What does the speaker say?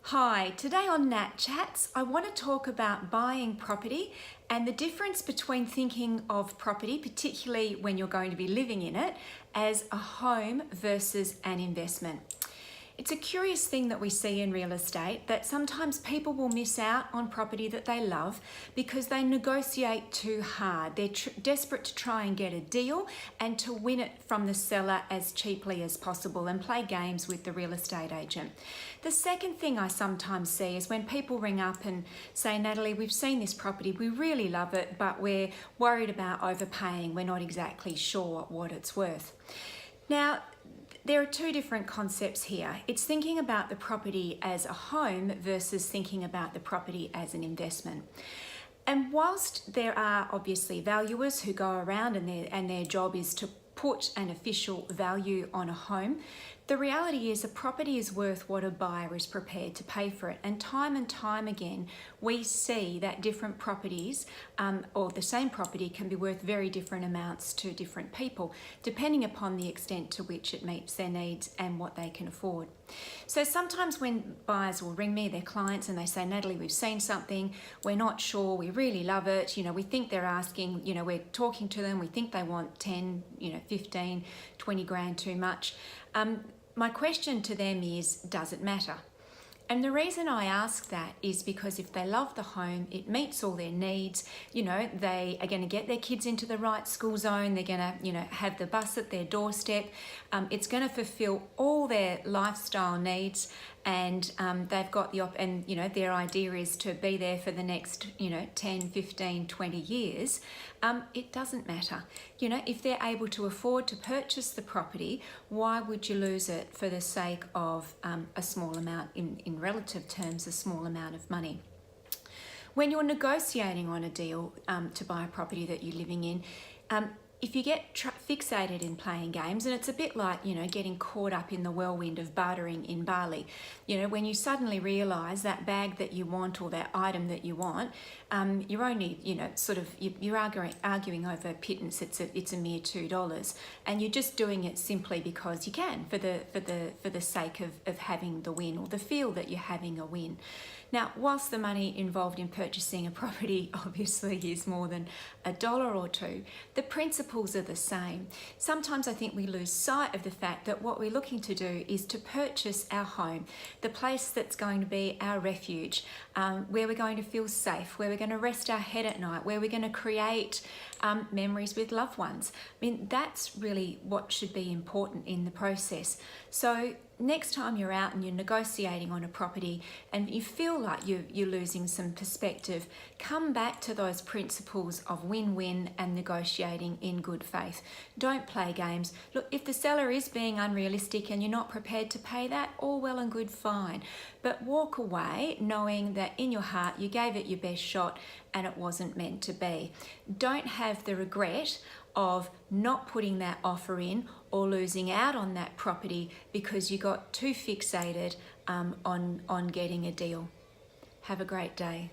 Hi, today on Nat Chats, I want to talk about buying property and the difference between thinking of property, particularly when you're going to be living in it, as a home versus an investment. It's a curious thing that we see in real estate that sometimes people will miss out on property that they love because they negotiate too hard. They're desperate to try and get a deal and to win it from the seller as cheaply as possible and play games with the real estate agent. The second thing I sometimes see is when people ring up and say, Natalie, we've seen this property, we really love it, but we're worried about overpaying. We're not exactly sure what it's worth. Now, there are two different concepts here. It's thinking about the property as a home versus thinking about the property as an investment. And whilst there are obviously valuers who go around and their job is to put an official value on a home, the reality is a property is worth what a buyer is prepared to pay for it. And time again, we see that different properties or the same property can be worth very different amounts to different people, depending upon the extent to which it meets their needs and what they can afford. So sometimes when buyers will ring me, their clients, and they say, Natalie, we've seen something, we're not sure, we really love it, we think they're asking, we're talking to them, we think they want 10, 15, 20 grand too much. My question to them is, does it matter? And the reason I ask that is because if they love the home, it meets all their needs, they are going to get their kids into the right school zone, they're going to, have the bus at their doorstep, it's going to fulfill all their lifestyle needs, and they've got their idea is to be there for the next, 10, 15, 20 years, it doesn't matter. If they're able to afford to purchase the property, why would you lose it for the sake of a small amount, in relative terms, a small amount of money? When you're negotiating on a deal to buy a property that you're living in, if you get fixated in playing games, and it's a bit like, getting caught up in the whirlwind of bartering in Bali, when you suddenly realise that bag that you want or that item that you want, you're only, you're arguing over pittance. It's a mere $2, and you're just doing it simply because you can, for the sake of having the win, or the feel that you're having a win. Now, whilst the money involved in purchasing a property obviously is more than $1 or $2, the principles are the same. Sometimes I think we lose sight of the fact that what we're looking to do is to purchase our home, the place that's going to be our refuge, where we're going to feel safe, where we're going to rest our head at night, where we're going to create memories with loved ones. That's really what should be important in the process. So next time you're out and you're negotiating on a property and you feel like you're losing some perspective, come back to those principles of win-win and negotiating in good faith. Don't play games. Look, if the seller is being unrealistic and you're not prepared to pay that, all well and good, fine. But walk away knowing that in your heart you gave it your best shot and it wasn't meant to be. Don't have the regret of not putting that offer in or losing out on that property because you got too fixated on getting a deal. Have a great day.